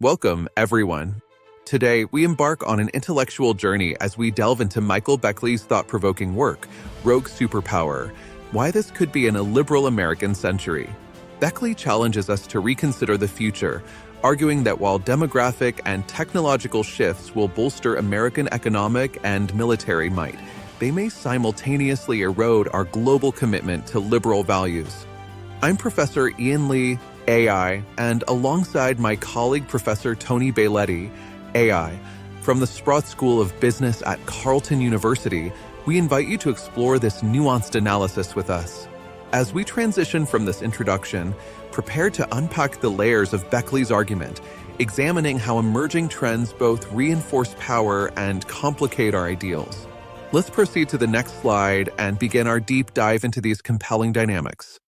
Welcome, everyone. Today, we embark on an intellectual journey as we delve into Michael Beckley's thought-provoking work, Rogue Superpower, Why This Could Be an Illiberal American Century. Beckley challenges us to reconsider the future, arguing that while demographic and technological shifts will bolster American economic and military might, they may simultaneously erode our global commitment to liberal values. I'm Professor Ian Lee, AI, and alongside my colleague Professor Tony Bailetti, AI, from the Sprott School of Business at Carleton University, we invite you to explore this nuanced analysis with us. As we transition from this introduction, prepare to unpack the layers of Beckley's argument, examining how emerging trends both reinforce power and complicate our ideals. Let's proceed to the next slide and begin our deep dive into these compelling dynamics.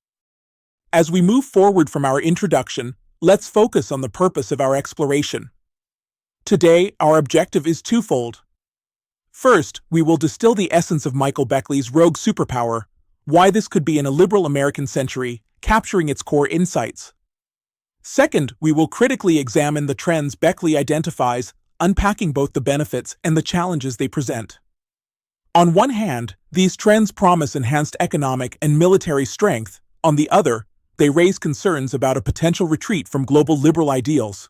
As we move forward from our introduction, let's focus on the purpose of our exploration. Today, our objective is twofold. First, we will distill the essence of Michael Beckley's Rogue Superpower, Why This Could Be an Illiberal American Century, capturing its core insights. Second, we will critically examine the trends Beckley identifies, unpacking both the benefits and the challenges they present. On one hand, these trends promise enhanced economic and military strength. On the other, they raise concerns about a potential retreat from global liberal ideals.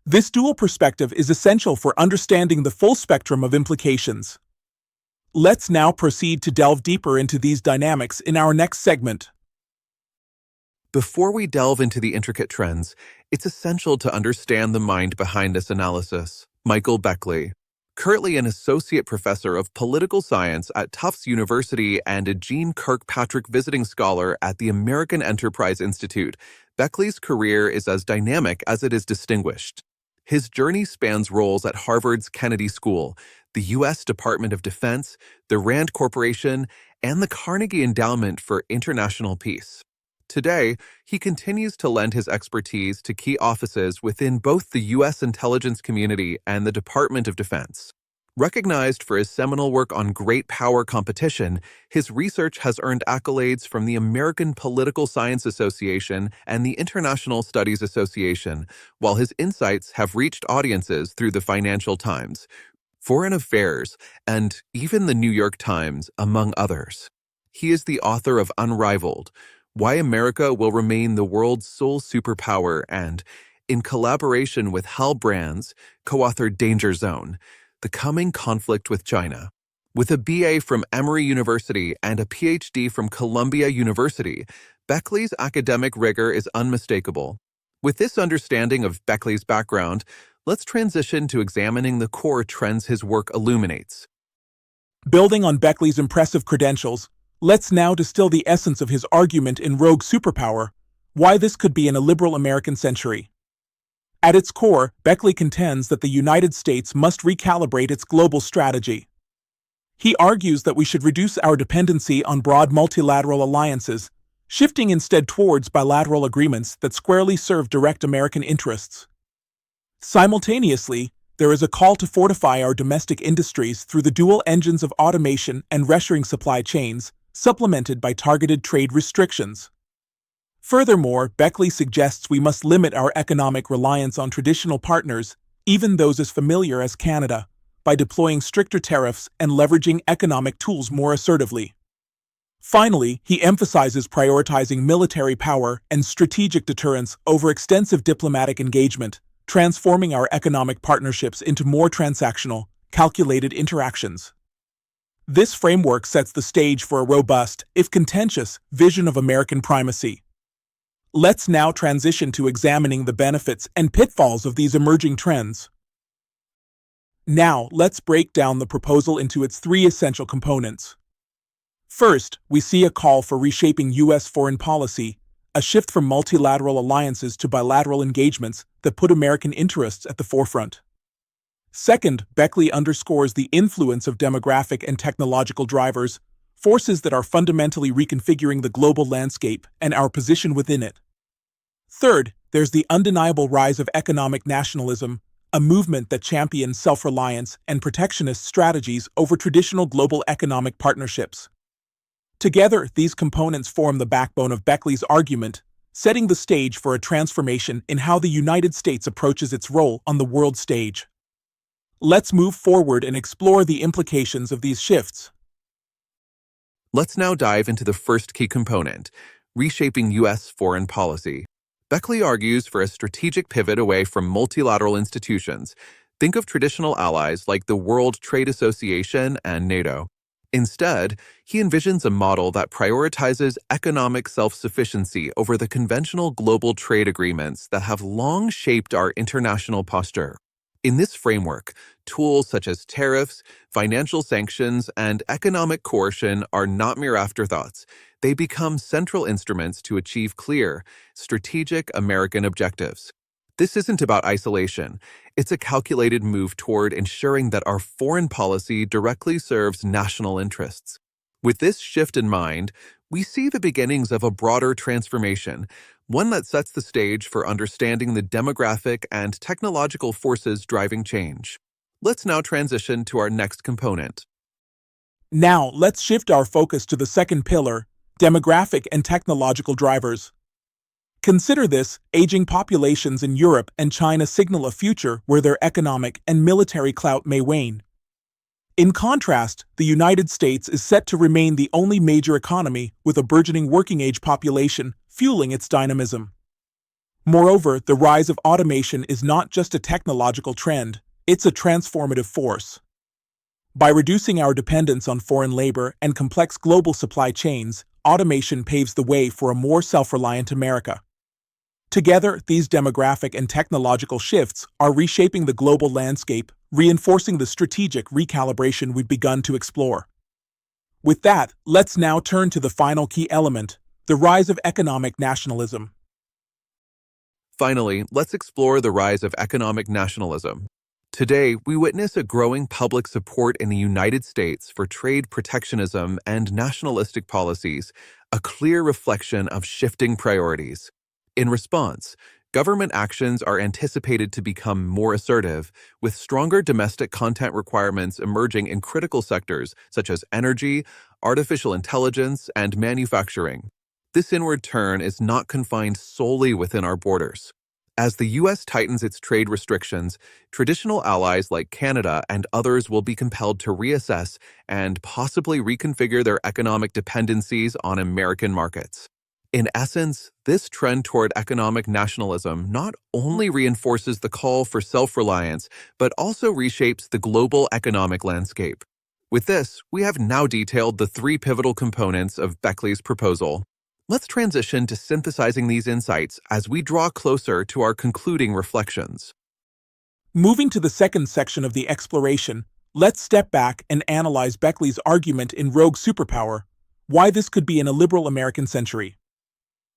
This dual perspective is essential for understanding the full spectrum of implications. Let's now proceed to delve deeper into these dynamics in our next segment. Before we delve into the intricate trends, it's essential to understand the mind behind this analysis. Michael Beckley, currently an associate professor of political science at Tufts University and a Jeane Kirkpatrick visiting scholar at the American Enterprise Institute, Beckley's career is as dynamic as it is distinguished. His journey spans roles at Harvard's Kennedy School, the U.S. Department of Defense, the Rand Corporation, and the Carnegie Endowment for International Peace. Today, he continues to lend his expertise to key offices within both the U.S. intelligence community and the Department of Defense. Recognized for his seminal work on great power competition, his research has earned accolades from the American Political Science Association and the International Studies Association, while his insights have reached audiences through the Financial Times, Foreign Affairs, and even the New York Times, among others. He is the author of Unrivaled, Why America Will Remain the World's Sole Superpower, and, in collaboration with Hal Brands, co-authored Danger Zone, The Coming Conflict with China. With a BA from Emory University and a Ph.D. from Columbia University, Beckley's academic rigor is unmistakable. With this understanding of Beckley's background, let's transition to examining the core trends his work illuminates. Building on Beckley's impressive credentials, let's now distill the essence of his argument in Rogue Superpower, Why This Could Be an Illiberal American Century. At its core, Beckley contends that the United States must recalibrate its global strategy. He argues that we should reduce our dependency on broad multilateral alliances, shifting instead towards bilateral agreements that squarely serve direct American interests. Simultaneously, there is a call to fortify our domestic industries through the dual engines of automation and reshoring supply chains, supplemented by targeted trade restrictions. Furthermore, Beckley suggests we must limit our economic reliance on traditional partners, even those as familiar as Canada, by deploying stricter tariffs and leveraging economic tools more assertively. Finally, he emphasizes prioritizing military power and strategic deterrence over extensive diplomatic engagement, transforming our economic partnerships into more transactional, calculated interactions. This framework sets the stage for a robust, if contentious, vision of American primacy. Let's now transition to examining the benefits and pitfalls of these emerging trends. Now, let's break down the proposal into its three essential components. First, we see a call for reshaping U.S. foreign policy, a shift from multilateral alliances to bilateral engagements that put American interests at the forefront. Second, Beckley underscores the influence of demographic and technological drivers, forces that are fundamentally reconfiguring the global landscape and our position within it. Third, there's the undeniable rise of economic nationalism, a movement that champions self-reliance and protectionist strategies over traditional global economic partnerships. Together, these components form the backbone of Beckley's argument, setting the stage for a transformation in how the United States approaches its role on the world stage. Let's move forward and explore the implications of these shifts. Let's now dive into the first key component, reshaping U.S. foreign policy. Beckley argues for a strategic pivot away from multilateral institutions. Think of traditional allies like the World Trade Association and NATO. Instead, he envisions a model that prioritizes economic self-sufficiency over the conventional global trade agreements that have long shaped our international posture. In this framework, tools such as tariffs, financial sanctions, and economic coercion are not mere afterthoughts. They become central instruments to achieve clear, strategic American objectives. This isn't about isolation. It's a calculated move toward ensuring that our foreign policy directly serves national interests. With this shift in mind, we see the beginnings of a broader transformation, one that sets the stage for understanding the demographic and technological forces driving change. Let's now transition to our next component. Now, let's shift our focus to the second pillar, demographic and technological drivers. Consider this: aging populations in Europe and China signal a future where their economic and military clout may wane. In contrast, the United States is set to remain the only major economy with a burgeoning working-age population fueling its dynamism. Moreover, the rise of automation is not just a technological trend, it's a transformative force. By reducing our dependence on foreign labor and complex global supply chains, automation paves the way for a more self-reliant America. Together, these demographic and technological shifts are reshaping the global landscape, reinforcing the strategic recalibration we've begun to explore. With that, let's now turn to the final key element, the rise of economic nationalism. Finally, let's explore the rise of economic nationalism. Today, we witness a growing public support in the United States for trade protectionism and nationalistic policies, a clear reflection of shifting priorities. In response, government actions are anticipated to become more assertive, with stronger domestic content requirements emerging in critical sectors such as energy, artificial intelligence, and manufacturing. This inward turn is not confined solely within our borders. As the U.S. tightens its trade restrictions, traditional allies like Canada and others will be compelled to reassess and possibly reconfigure their economic dependencies on American markets. In essence, this trend toward economic nationalism not only reinforces the call for self-reliance, but also reshapes the global economic landscape. With this, we have now detailed the three pivotal components of Beckley's proposal. Let's transition to synthesizing these insights as we draw closer to our concluding reflections. Moving to the second section of the exploration, let's step back and analyze Beckley's argument in Rogue Superpower, why this could be an illiberal American century.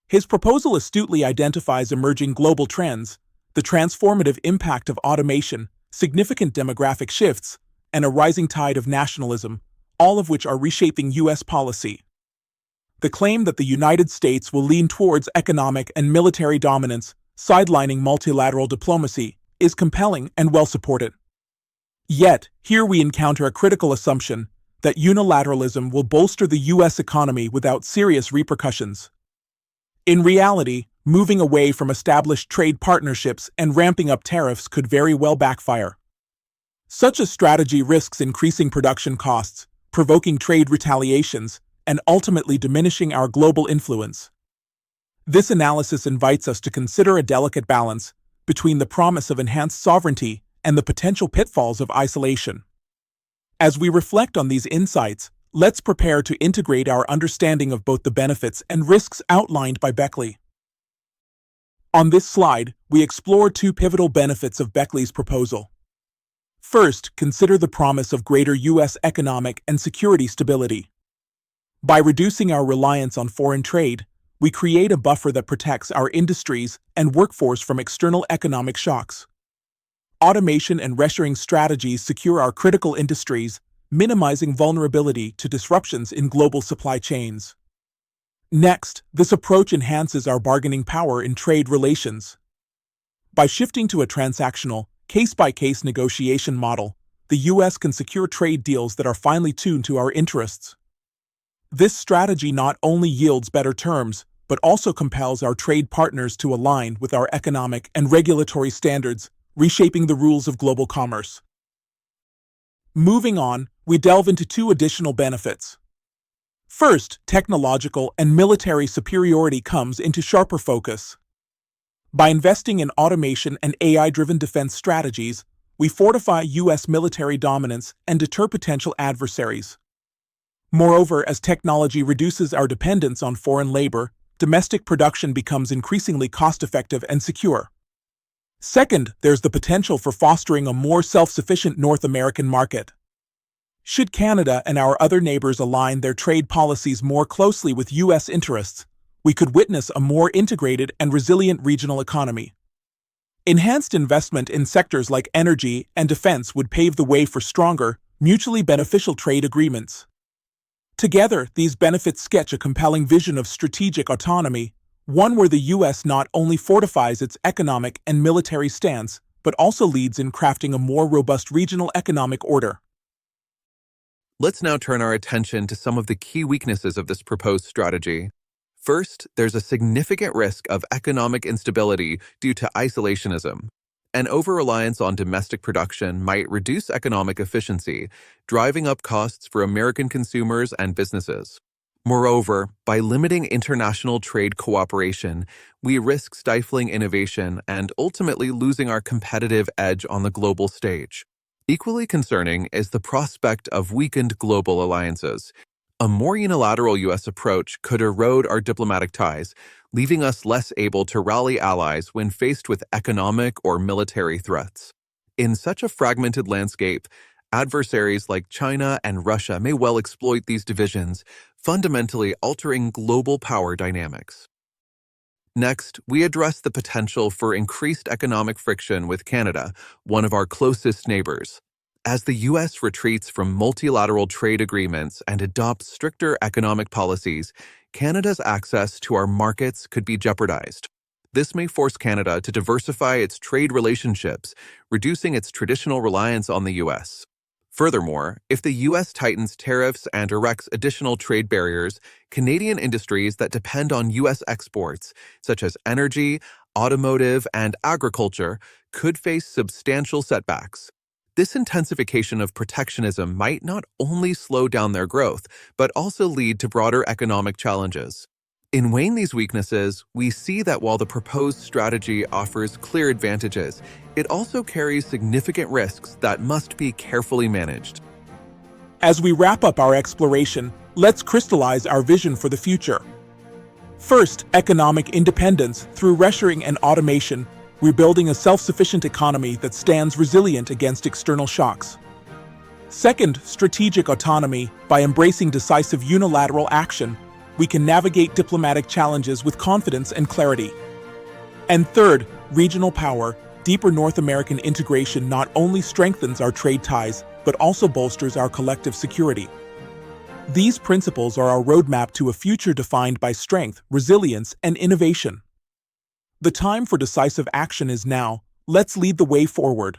His proposal astutely identifies emerging global trends, the transformative impact of automation, significant demographic shifts, and a rising tide of nationalism, all of which are reshaping U.S. policy. The claim that the United States will lean towards economic and military dominance, sidelining multilateral diplomacy, is compelling and well supported. Yet, here we encounter a critical assumption that unilateralism will bolster the U.S. economy without serious repercussions. In reality, moving away from established trade partnerships and ramping up tariffs could very well backfire. Such a strategy risks increasing production costs, provoking trade retaliations, and ultimately diminishing our global influence. This analysis invites us to consider a delicate balance between the promise of enhanced sovereignty and the potential pitfalls of isolation. As we reflect on these insights, let's prepare to integrate our understanding of both the benefits and risks outlined by Beckley. On this slide, we explore two pivotal benefits of Beckley's proposal. First, consider the promise of greater U.S. economic and security stability. By reducing our reliance on foreign trade, we create a buffer that protects our industries and workforce from external economic shocks. Automation and reshoring strategies secure our critical industries, minimizing vulnerability to disruptions in global supply chains. Next, this approach enhances our bargaining power in trade relations. By shifting to a transactional, case-by-case negotiation model, the U.S. can secure trade deals that are finely tuned to our interests. This strategy not only yields better terms, but also compels our trade partners to align with our economic and regulatory standards, reshaping the rules of global commerce. Moving on, we delve into two additional benefits. First, technological and military superiority comes into sharper focus. By investing in automation and AI-driven defense strategies, we fortify U.S. military dominance and deter potential adversaries. Moreover, as technology reduces our dependence on foreign labor, domestic production becomes increasingly cost-effective and secure. Second, there's the potential for fostering a more self-sufficient North American market. Should Canada and our other neighbors align their trade policies more closely with U.S. interests, we could witness a more integrated and resilient regional economy. Enhanced investment in sectors like energy and defense would pave the way for stronger, mutually beneficial trade agreements. Together, these benefits sketch a compelling vision of strategic autonomy, one where the U.S. not only fortifies its economic and military stance, but also leads in crafting a more robust regional economic order. Let's now turn our attention to some of the key weaknesses of this proposed strategy. First, there's a significant risk of economic instability due to isolationism. An over-reliance on domestic production might reduce economic efficiency, driving up costs for American consumers and businesses. Moreover, by limiting international trade cooperation, we risk stifling innovation and ultimately losing our competitive edge on the global stage. Equally concerning is the prospect of weakened global alliances. A more unilateral U.S. approach could erode our diplomatic ties, leaving us less able to rally allies when faced with economic or military threats. In such a fragmented landscape, adversaries like China and Russia may well exploit these divisions, fundamentally altering global power dynamics. Next, we address the potential for increased economic friction with Canada, one of our closest neighbors. As the U.S. retreats from multilateral trade agreements and adopts stricter economic policies, Canada's access to our markets could be jeopardized. This may force Canada to diversify its trade relationships, reducing its traditional reliance on the U.S. Furthermore, if the U.S. tightens tariffs and erects additional trade barriers, Canadian industries that depend on U.S. exports, such as energy, automotive, and agriculture, could face substantial setbacks. This intensification of protectionism might not only slow down their growth, but also lead to broader economic challenges. In weighing these weaknesses, we see that while the proposed strategy offers clear advantages, it also carries significant risks that must be carefully managed. As we wrap up our exploration, let's crystallize our vision for the future. First, economic independence through reshoring and automation, rebuilding a self-sufficient economy that stands resilient against external shocks. Second, strategic autonomy. By embracing decisive unilateral action, we can navigate diplomatic challenges with confidence and clarity. And third, regional power. Deeper North American integration not only strengthens our trade ties, but also bolsters our collective security. These principles are our roadmap to a future defined by strength, resilience, and innovation. The time for decisive action is now. Let's lead the way forward.